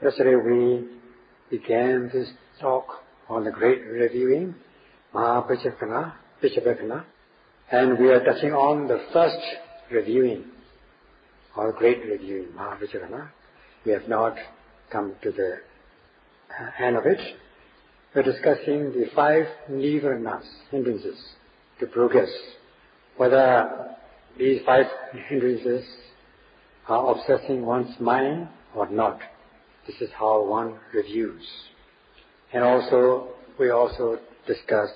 Yesterday we began this talk on the great reviewing, Vipassana, and we are touching on the first reviewing, or great reviewing, Vipassana. We have not come to the end of it. We are discussing the 5 nivaranas, hindrances to progress. Whether these 5 hindrances are obsessing one's mind or not. This is how one reviews. And also, we also discussed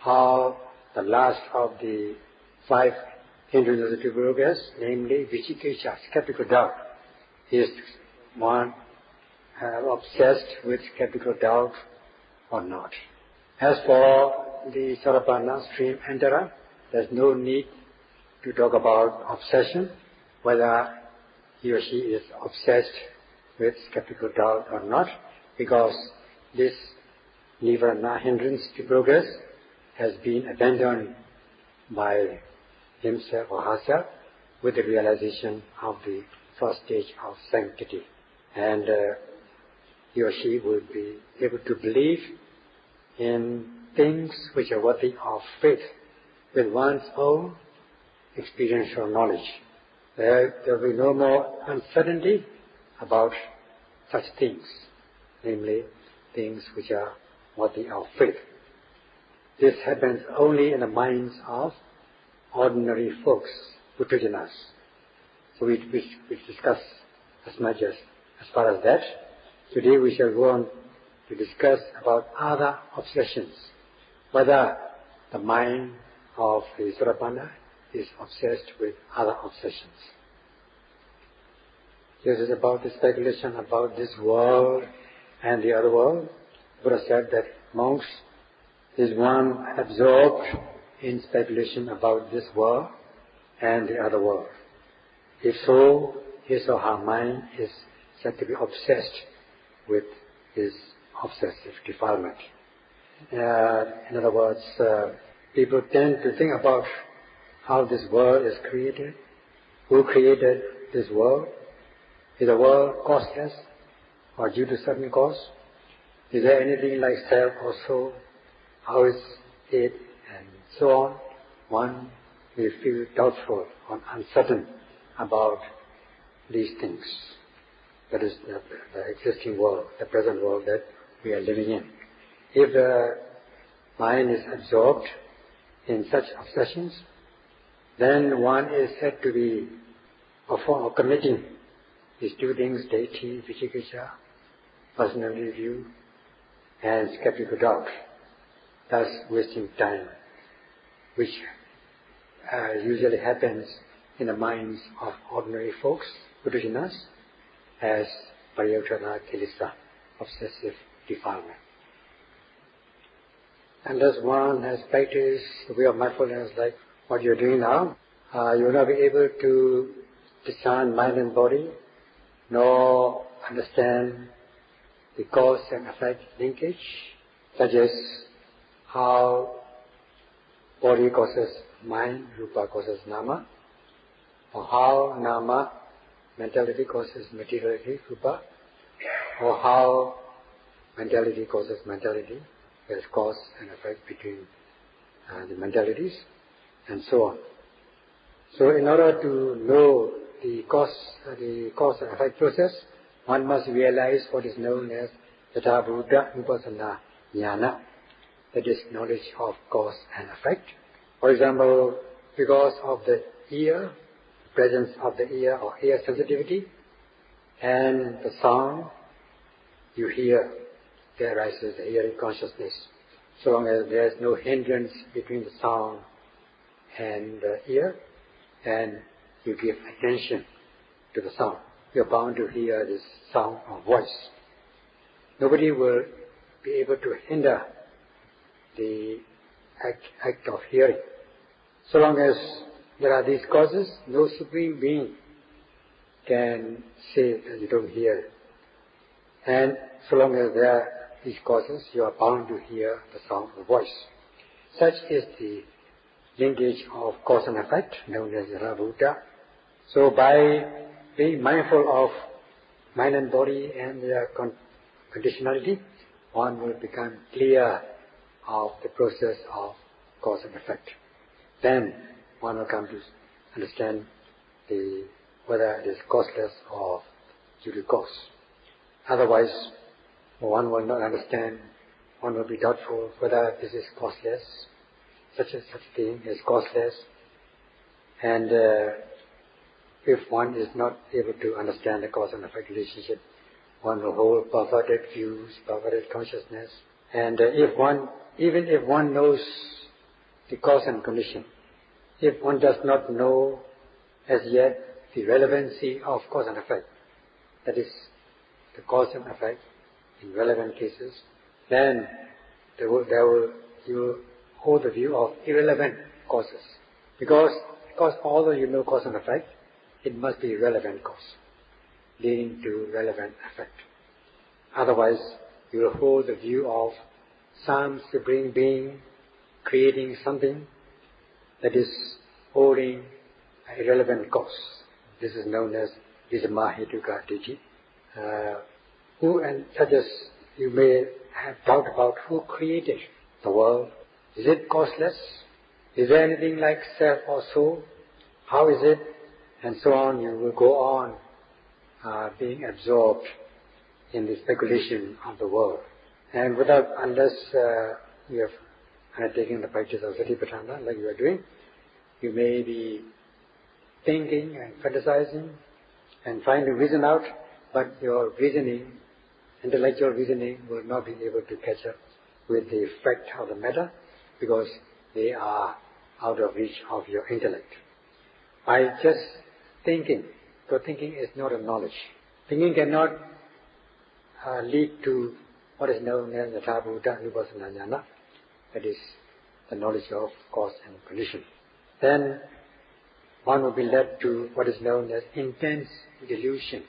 how the last of the 5 hindrances to progress, namely Vicikiccha, skeptical doubt, is one obsessed with skeptical doubt or not. As for the Sarabhana stream enterer, there's no need to talk about obsession, whether he or she is obsessed with skeptical doubt or not, because this nivarana, hindrance to progress, has been abandoned by himself or herself with the realization of the first stage of sanctity. And he or she will be able to believe in things which are worthy of faith with one's own experiential knowledge. There will be no more uncertainty about such things, namely things which are worthy of faith. This happens only in the minds of ordinary folks, Puttajanas. So we discuss as much as far as that. Today we shall go on to discuss about other obsessions, whether the mind of the Sarabhana is obsessed with other obsessions. This is about the speculation about this world and the other world. Buddha said that monks, is one absorbed in speculation about this world and the other world? If so, his or her mind is said to be obsessed with his obsessive defilement. In other words, people tend to think about how this world is created, who created this world, is the world causeless or due to certain cause? Is there anything like self or soul? How is it? And so on. One will feel doubtful or uncertain about these things. That is the existing world, the present world that we are living in. If the mind is absorbed in such obsessions, then one is said to be committing these 2 things, deity, Vicikiccha, personal review, and skeptical doubt, thus wasting time, which usually happens in the minds of ordinary folks, Puttajanas, as pariyutthana kilesa, obsessive defilement. Unless one has practiced the way of mindfulness like what you're doing now, you will not be able to discern mind and body, nor understand the cause and effect linkage, such as how body causes mind, rupa causes nama, or how nama, mentality causes materiality, rupa, or how mentality causes mentality, there's cause and effect between the mentalities, and so on. So in order to know the cause and effect process, one must realize what is known as Yathabhuta Vipassana Jnana, that is knowledge of cause and effect. For example, because of the ear, presence of the ear or ear sensitivity, and the sound you hear, there arises the hearing consciousness. So long as there is no hindrance between the sound and the ear, and you give attention to the sound, you are bound to hear this sound or voice. Nobody will be able to hinder the act of hearing. So long as there are these causes, no supreme being can say that you don't hear. And so long as there are these causes, you are bound to hear the sound or voice. Such is the linkage of cause and effect, known as Yathabhuta. So by being mindful of mind and body and their conditionality, one will become clear of the process of cause and effect. Then one will come to understand whether it is causeless or due to cause. Otherwise, one will not understand, one will be doubtful whether this is causeless, such a thing is causeless. And if one is not able to understand the cause and effect relationship, one will hold perverted views, perverted consciousness. And even if one knows the cause and condition, if one does not know as yet the relevancy of cause and effect, that is, the cause and effect in relevant cases, then you will hold the view of irrelevant causes. Because although you know cause and effect, it must be relevant cause, leading to relevant effect. Otherwise, you will hold the view of some supreme being creating something that is holding an irrelevant cause. This is known as Dhamma Ditthi. Such as you may have doubt about who created the world. Is it causeless? Is there anything like self or soul? How is it? And so on. You will go on being absorbed in the speculation of the world. And unless you have undertaken the practice of Satipatthana like you are doing, you may be thinking and fantasizing and trying to reason out, but your reasoning, intellectual reasoning, will not be able to catch up with the effect of the matter because they are out of reach of your intellect. By just thinking, so thinking is not a knowledge. Thinking cannot lead to what is known as the Yathabhuta Vipassana Jnana, that is the knowledge of cause and condition. Then one will be led to what is known as intense delusion,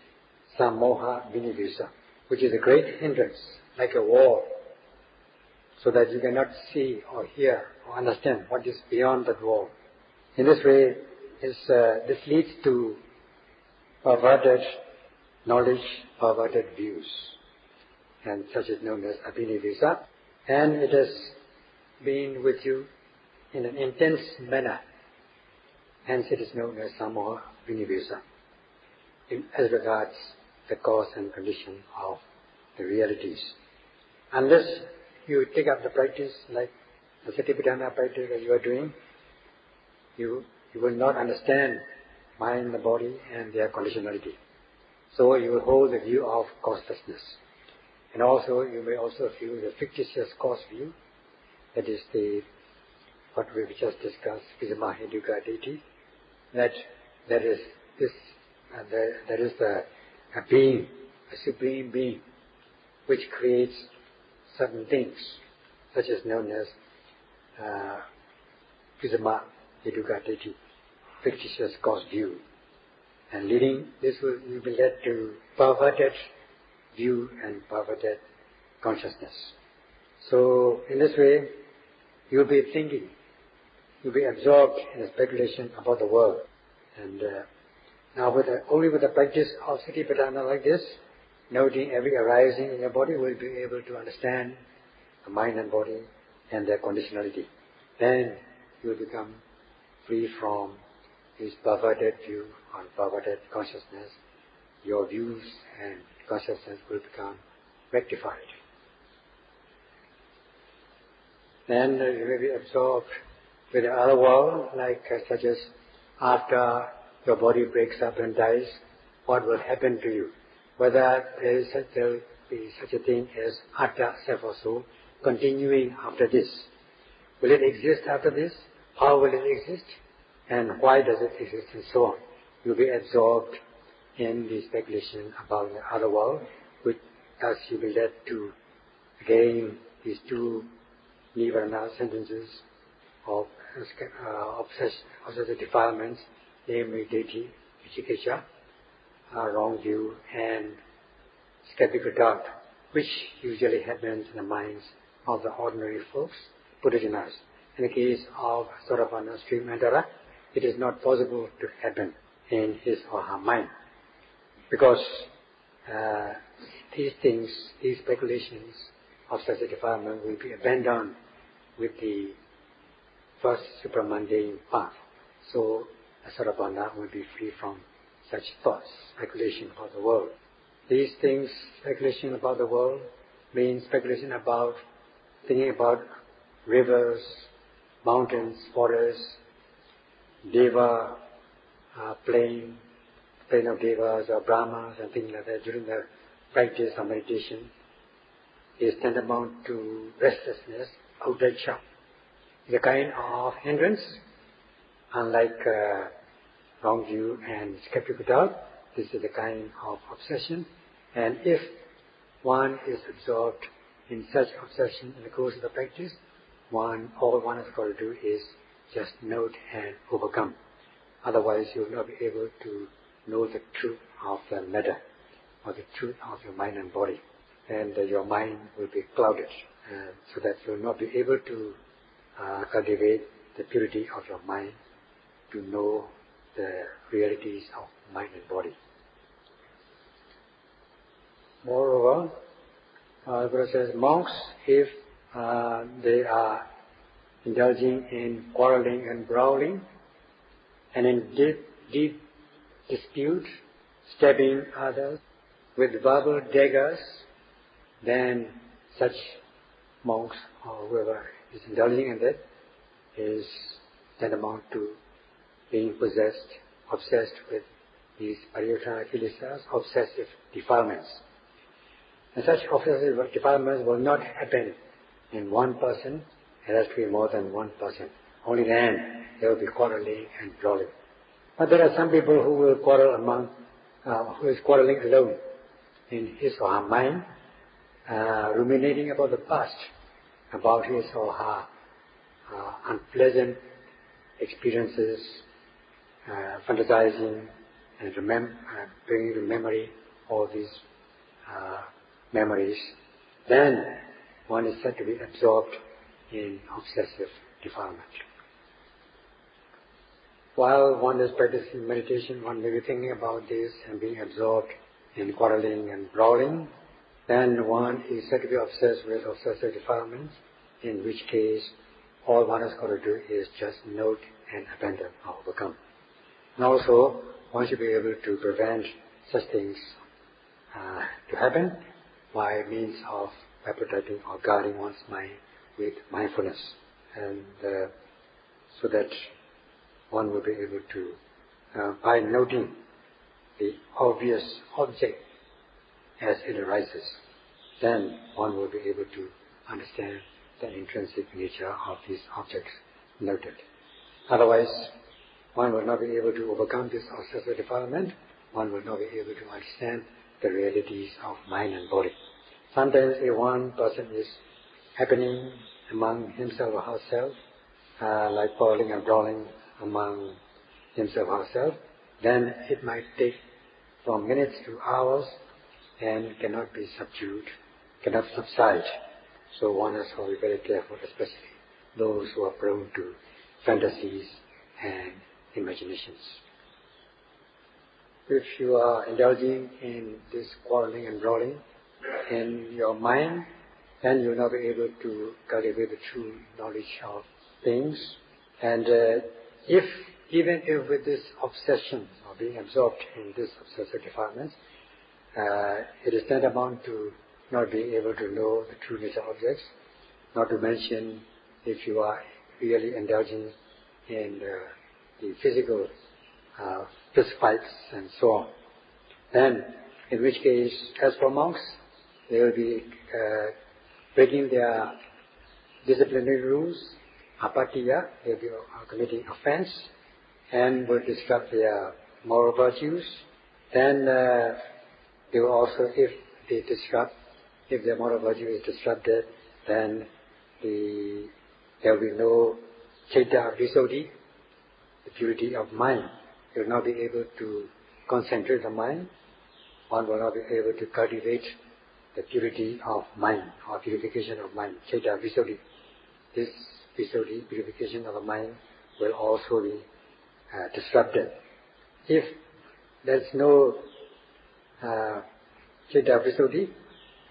Samoha Vinivisa, which is a great hindrance, like a wall, so that you cannot see or hear or understand what is beyond that wall. In this way, this leads to perverted knowledge, perverted views, and such is known as Abhinivisa, and it has been with you in an intense manner. Hence it is known as Samoha Vinivisa, as regards the cause and condition of the realities. Unless you take up the practice like the Satipatthana practice that you are doing, you will not understand mind, the body and their conditionality. So you will hold the view of causelessness. And also you may also feel the fictitious cause view, that is what we just discussed, Dhamma Ditthi, that there is a being, a supreme being, which creates certain things, such as known as Dhamma Ditthi, fictitious cause view. And this will be led to perverted view and perverted consciousness. So in this way, you'll be thinking, you'll be absorbed in a speculation about the world. And now only with the practice of Satipatthana like this, noting every arising in your body, will be able to understand the mind and body and their conditionality. Then you will become free from this perverted view or perverted consciousness. Your views and consciousness will become rectified. Then you may be absorbed with the other world, such as after your body breaks up and dies, what will happen to you? Whether there will be such a thing as Atta, self or soul, continuing after this. Will it exist after this? How will it exist? And why does it exist? And so on. You'll be absorbed in the speculation about the other world, which thus you'll be led to again these two Nivarana sentences of obsessive defilements, namely Ditthi, Vicikiccha, wrong view, and skeptical doubt, which usually happens in the minds of the ordinary folks, Buddha-Janas. In the case of Sarvapana stream enterer, it is not possible to happen in his or her mind, because these things, these speculations of such a defilement will be abandoned with the first supramundane path. So a Sarabhana will be free from such thoughts, speculation about the world. These things, speculation about the world, means speculation about thinking about rivers, mountains, forests, Deva, plain of Devas or Brahmas and things like that during the practice of meditation is tantamount to restlessness, uddhacca. It's a kind of hindrance, unlike wrong view and skeptical doubt. This is a kind of obsession, and if one is absorbed in such obsession in the course of the practice, all one has got to do is just note and overcome. Otherwise you will not be able to know the truth of the matter, or the truth of your mind and body, and your mind will be clouded, so that you will not be able to cultivate the purity of your mind, to know the realities of mind and body. Moreover, the Buddha says, monks, if they are indulging in quarreling and brawling, and in deep dispute, stabbing others with verbal daggers, then such monks or whoever is indulging in that is tantamount to being obsessed with these pariyutthana kilesas, obsessive defilements. And such obsessive defilements will not happen in one person. It has to be more than one person. Only then there will be quarreling and brawling. But there are some people who will quarrel who is quarreling alone in his or her mind, ruminating about the past, about his or her unpleasant experiences, fantasizing and bringing to memory all these memories. Then one is said to be absorbed in obsessive defilement. While one is practicing meditation, one may be thinking about this and being absorbed in quarreling and brawling. Then one is said to be obsessed with obsessive defilements, in which case all one has got to do is just note and abandon or overcome. And also, one should be able to prevent such things to happen by means of protecting or guarding one's mind with mindfulness, and so that one will be able to, by noting the obvious object as it arises, then one will be able to understand the intrinsic nature of these objects noted. Otherwise, one will not be able to overcome this obsessive defilement. One will not be able to understand the realities of mind and body. Sometimes if one person is happening among himself or herself, like quarreling and brawling among himself or herself, then it might take from minutes to hours and cannot be subdued, cannot subside. So one has to be very careful, especially those who are prone to fantasies and imaginations. If you are indulging in this quarreling and brawling in your mind, then you will not be able to cultivate the true knowledge of things. And even if with this obsession or being absorbed in this obsessive defilements, it is tantamount to not being able to know the true nature of objects, not to mention if you are really indulging in the physical fist fights and so on. Then, in which case, as for monks, they will be breaking their disciplinary rules, apattiya, they will be committing offense, and will disrupt their moral virtues. Then they will also, if their moral virtue is disrupted, then there will be no citta visuddhi, the purity of mind. You will not be able to concentrate the mind. One will not be able to cultivate the purity of mind or purification of mind, citta visuddhi. This visuddhi, purification of the mind, will also be disrupted. If there is no Chitta Visuddhi.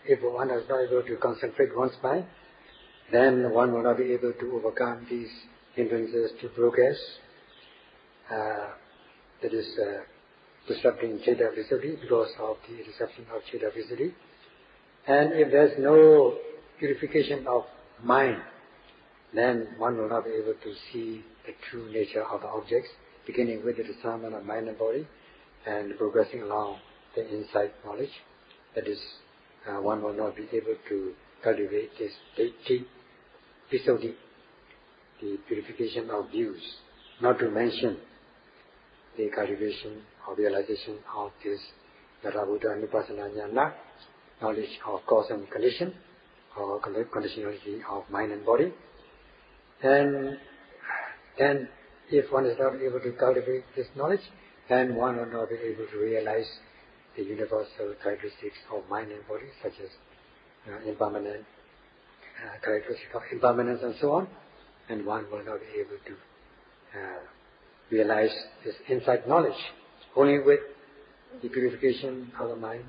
If one is not able to concentrate one's mind, then one will not be able to overcome these hindrances to progress. That is disrupting Chitta Visuddhi because of the disruption of Chitta Visuddhi. And if there is no purification of mind, then one will not be able to see the true nature of the objects, beginning with the discernment of mind and body, and progressing along the insight knowledge. That is, one will not be able to cultivate this Visuddhi, the purification of views, not to mention the cultivation or realization of this Theravada Anapana Jnana, knowledge of cause and condition, or conditionality of mind and body. And then, if one is not able to cultivate this knowledge, then one will not be able to realize the universal characteristics of mind and body, such as impermanent, characteristic of impermanence and so on, and one will not be able to realize this insight knowledge. Only with the purification of the mind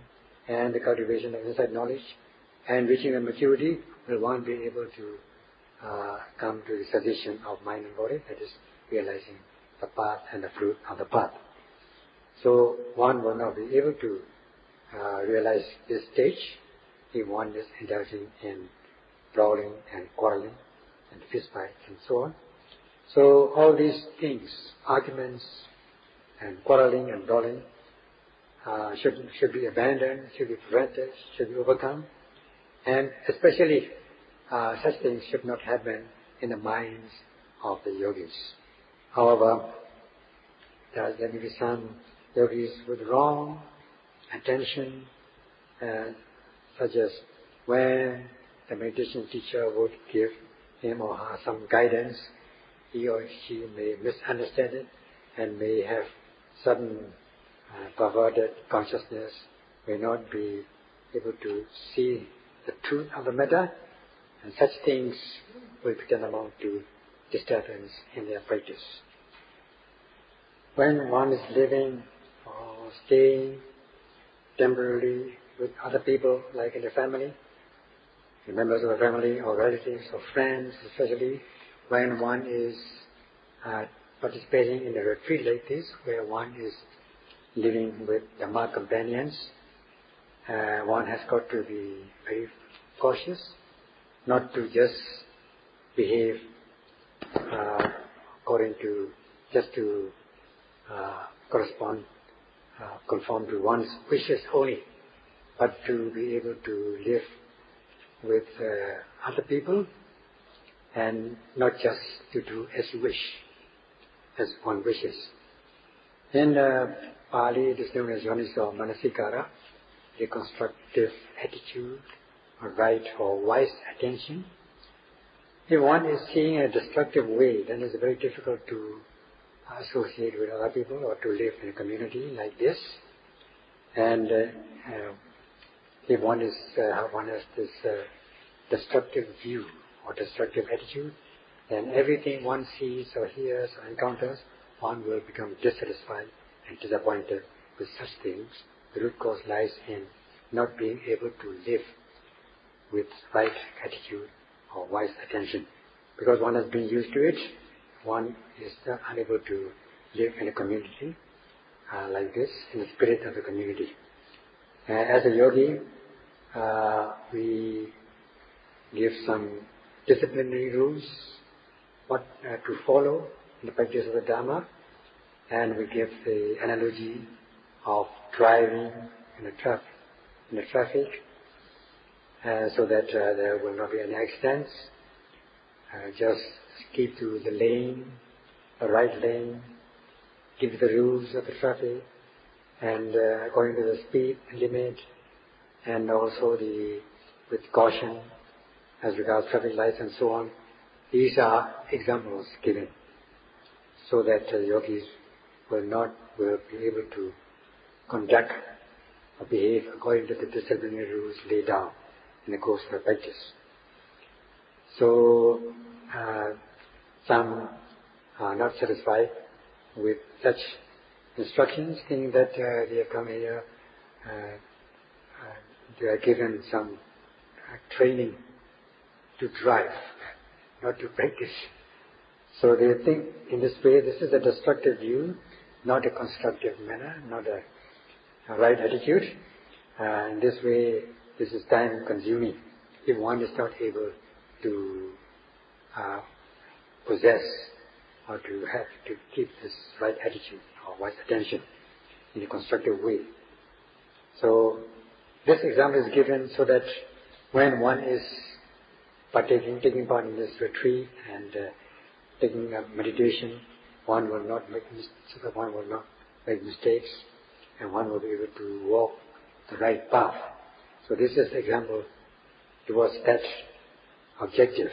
and the cultivation of insight knowledge and reaching a maturity will one be able to come to the cessation of mind and body, that is realizing the path and the fruit of the path. So one will not be able to realize this stage if one is indulging in brawling and quarreling and fist fights and so on. So all these things, arguments and quarreling and brawling, should be abandoned, should be prevented, should be overcome, and especially such things should not happen in the minds of the yogis. However, there may be some yogis with wrong attention, such as when the meditation teacher would give him or her some guidance, he or she may misunderstand it and may have sudden perverted consciousness, may not be able to see the truth of the matter, and such things will become amount to disturbance in their practice. When one is living or staying temporarily with other people, like in the family, the members of the family or relatives or friends, especially when one is participating in a retreat like this, where one is living with Dhamma companions, one has got to be very cautious, not to just behave according to, just to conform to one's wishes only, but to be able to live with other people and not just to do as you wish, as one wishes. In Pali, it is known as Yoniso Manasikara, the constructive attitude, or right or wise attention. If one is seeing a destructive way, then it's very difficult to associate with other people or to live in a community like this. And if one has this destructive view or destructive attitude, then everything one sees or hears or encounters, one will become dissatisfied and disappointed with such things. The root cause lies in not being able to live with right attitude or wise attention. Because one has been used to it, one is unable to live in a community like this, in the spirit of the community. As a yogi, we give some disciplinary rules, what to follow in the practice of the Dhamma, and we give the analogy of driving in the traffic, so that there will not be any accidents. Just keep to the lane, the right lane, give the rules of the traffic, and according to the speed limit, and also with caution as regards traffic lights and so on. These are examples given, so that yogis will be able to conduct or behave according to the disciplinary rules laid down in the course of the practice. So some are not satisfied with such instructions, thinking that they have come here they are given some training to drive, not to practice. So they think in this way, this is a destructive view, not a constructive manner, not a right attitude. In this way, this is time consuming. If one is not able to possess or to have to keep this right attitude or wise attention in a constructive way. So this example is given so that when one is taking part in this retreat and taking up meditation, one will not make mistakes, and one will be able to walk the right path. So this is the example towards that objective,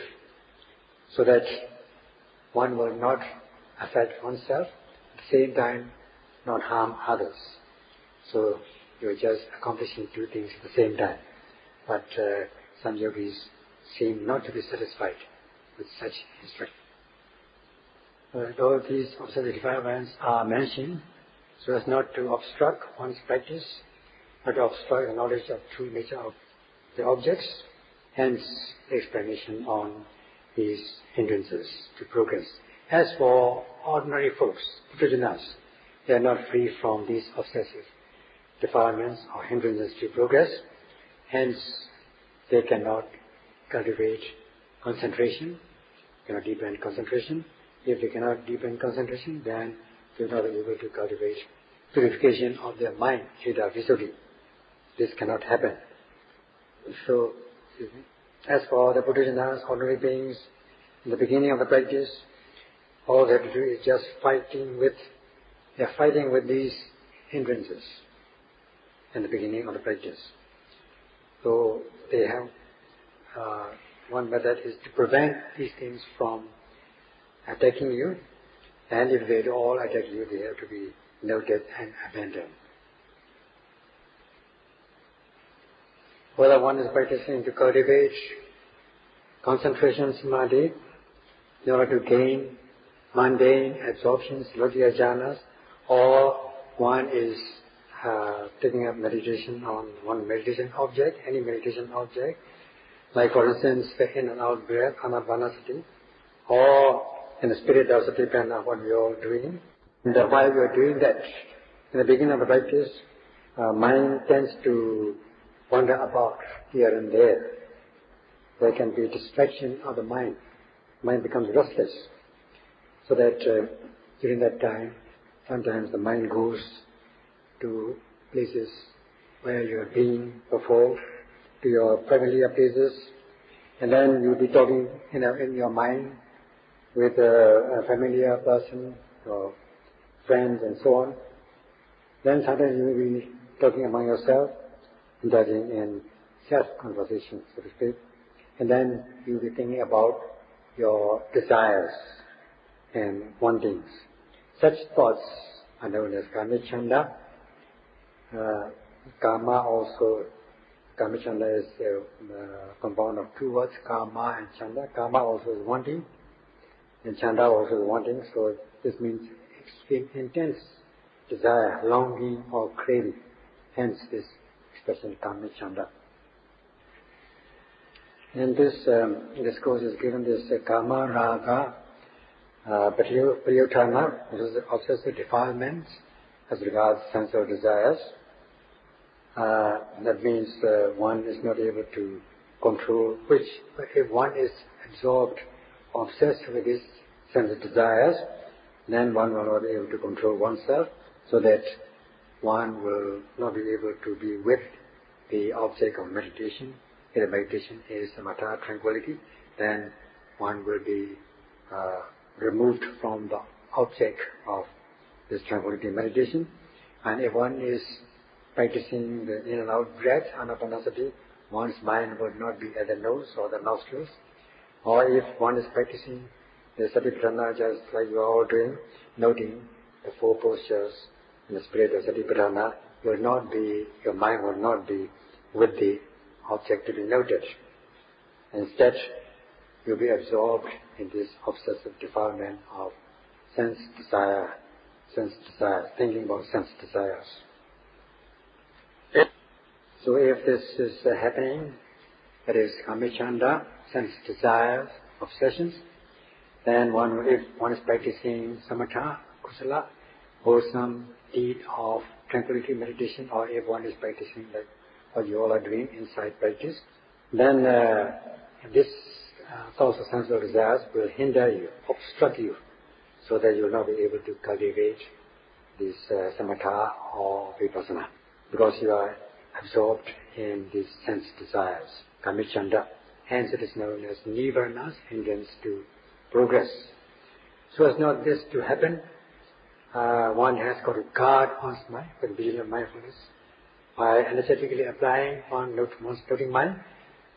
so that one will not affect oneself, at the same time not harm others. So you are just accomplishing two things at the same time. But some yogis seem not to be satisfied with such instruction. All these observed defilements are mentioned so as not to obstruct one's practice, but to obstruct the knowledge of true nature of the objects, hence explanation on these hindrances to progress. As for ordinary folks, Puthujjanas, they are not free from these obsessive defilements or hindrances to progress, hence they cannot cultivate concentration, cannot deepen concentration. If they cannot deepen concentration, then they are not able to cultivate purification of their mind, Chitta Visuddhi. This cannot happen. So, as for the Puthujjanas, ordinary beings, in the beginning of the practice, all they have to do is just fighting with these hindrances in the beginning of the practice. So they have one method is to prevent these things from attacking you, and if they all attack you, they have to be noted and abandoned. Whether one is practicing to cultivate concentration samadhi in order to gain mundane absorptions, logiya jhanas, or one is taking up meditation on one meditation object, any meditation object, like for instance the in and out breath, Anapana, or in the spirit of Satipana, what we are doing. And while we are doing that, in the beginning of the practice, mind tends to wander about here and there. There can be distraction of the mind. Mind becomes restless. So that during that time, sometimes the mind goes to places where you have been before, to your familiar places, and then you'll be talking in your mind with a familiar person or friends and so on. Then sometimes you will be talking among yourself, indulging in self-conversation, so to speak, and then you'll be thinking about your desires and wantings. Such thoughts are known as Kamachanda. Kamachanda is a compound of two words, Kama and Chanda. Kama also is wanting, and Chanda also is wanting, so this means extreme intense desire, longing or craving. Hence this expression Kamachanda. And this discourse is given this Kama Raga Priyotana, which is obsessive defilements as regards sensual desires. That means one is not able to control which, if one is absorbed, obsessed with these sensual desires, then one will not be able to control oneself, so that one will not be able to be with the object of meditation. If the meditation is samatha, tranquility, then one will be removed from the object of this tranquility meditation. And if one is practicing the in and out breath, Anapanasati, one's mind would not be at the nose or the nostrils. Or if one is practicing the Satipatthana, just like you are all doing, noting the four postures in the spirit of Satipatthana, your mind will not be with the object to be noted. Instead, you'll be absorbed in this obsessive defilement of sense desires, thinking about sense desires. So if this is happening, that is kamicchanda, sense desires, obsessions, then if one is practicing samatha, kusala, wholesome deed of tranquility meditation, or if one is practicing like what you all are doing inside practice, then this thoughts of sensual desires will hinder you, obstruct you, so that you will not be able to cultivate this samatha or vipassana, because you are absorbed in these sense desires, kamicchanda. Hence it is known as nivarnas, hindrance to progress. So as not this to happen, one has got to guard one's mind with vigilant mindfulness by energetically applying one's floating mind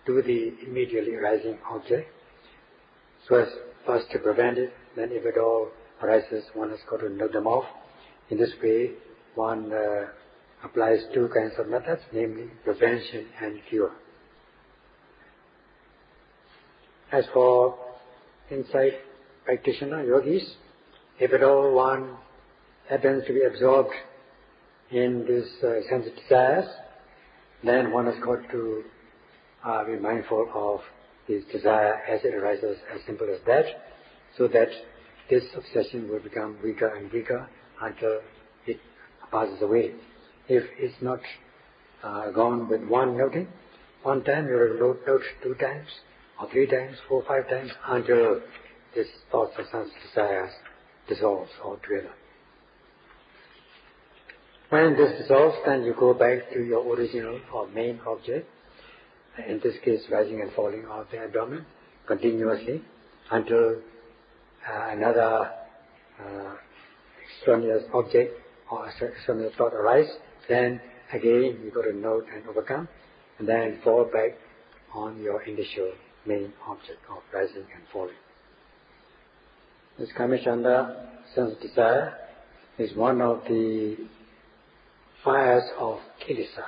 to the immediately arising object, so as first to prevent it, then if it all arises, one has got to knock them off. In this way, one applies two kinds of methods, namely prevention and cure. As for insight practitioner, yogis, if at all one happens to be absorbed in this sense of desires, then one has got to be mindful of this desire as it arises, as simple as that, so that this obsession will become weaker and weaker until it passes away. If it's not gone with one noting, one time you will note 2 times, or 3 times, 4, 5 times, until this thoughts of sense desires dissolves altogether. When this dissolves, then you go back to your original or main object, in this case rising and falling of the abdomen, continuously, until another extraneous object or extraneous thought arise. Then again you got to note and overcome, and then fall back on your initial main object of rising and falling. This kamicchanda, sense desire, is one of the fires of kilesa,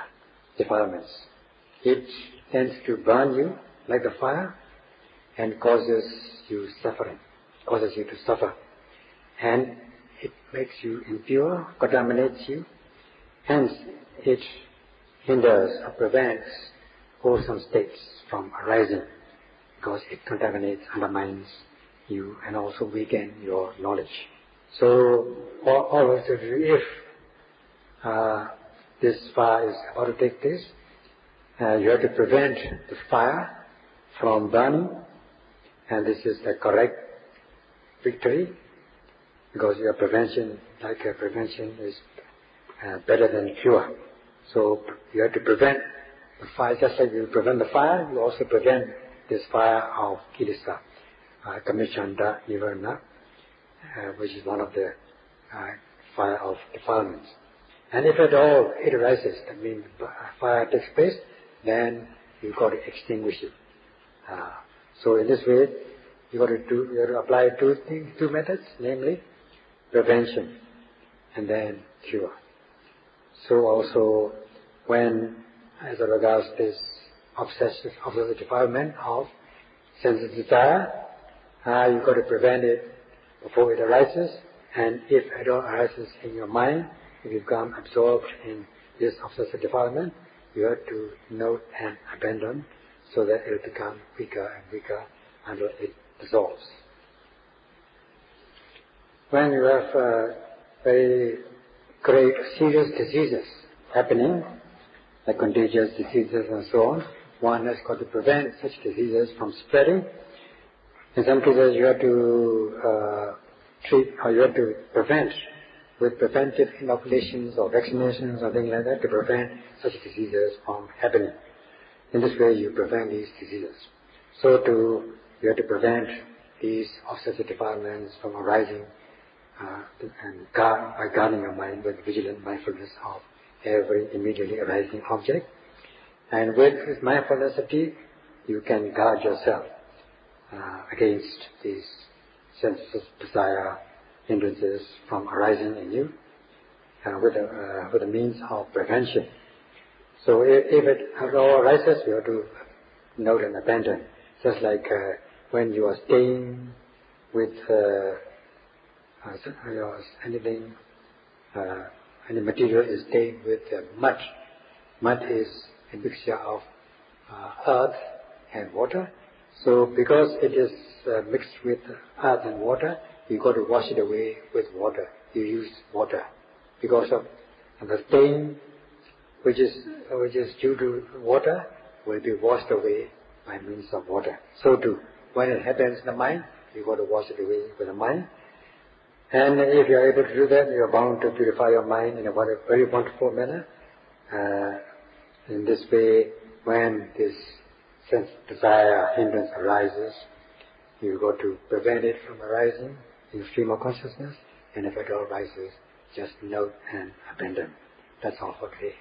defilements. It tends to burn you like a fire and causes you suffering, causes you to suffer. And it makes you impure, contaminates you. Hence, it hinders or prevents wholesome states from arising, because it contaminates, undermines you, and also weakens your knowledge. So, always if this fire is about to take place, you have to prevent the fire from burning, and this is the correct victory, because your prevention, prevention is better than cure. So you have to prevent the fire, just like you prevent the fire, you also prevent this fire of kilesa, kamicchanda, nivarna, which is one of the fire of defilements. And if at all it arises, that means fire takes place, then you've got to extinguish it. So in this way, you have to apply two methods, namely prevention and then cure. So also, when, as regards this obsessive defilement of sense desire, you've got to prevent it before it arises, and if it all arises in your mind, if you become absorbed in this obsessive defilement, you have to note and abandon, so that it will become weaker and weaker until it dissolves. When you have very great serious diseases happening, like contagious diseases and so on, one has got to prevent such diseases from spreading. In some cases you have to treat, or you have to prevent with preventive inoculations or vaccinations or things like that to prevent such diseases from happening. In this way you prevent these diseases. So you have to prevent these obsessive defilements from arising, and by guarding your mind with vigilant mindfulness of every immediately arising object. And with this mindfulness, you can guard yourself against these senses, desire, hindrances from arising in you with the means of prevention. So if it at all arises, you have to note and abandon. Just like when you are staying with any material is staying with mud. Mud is a mixture of earth and water. So because it is mixed with earth and water, you got to wash it away with water. You use water because of the stain which is due to water will be washed away by means of water. So too, when it happens in the mind, you got to wash it away with the mind. And if you are able to do that, you are bound to purify your mind in a very wonderful manner. In this way, when this sense desire hindrance arises, you got to prevent it from arising in stream of consciousness, and if it all arises, just note and abandon. That's all for today.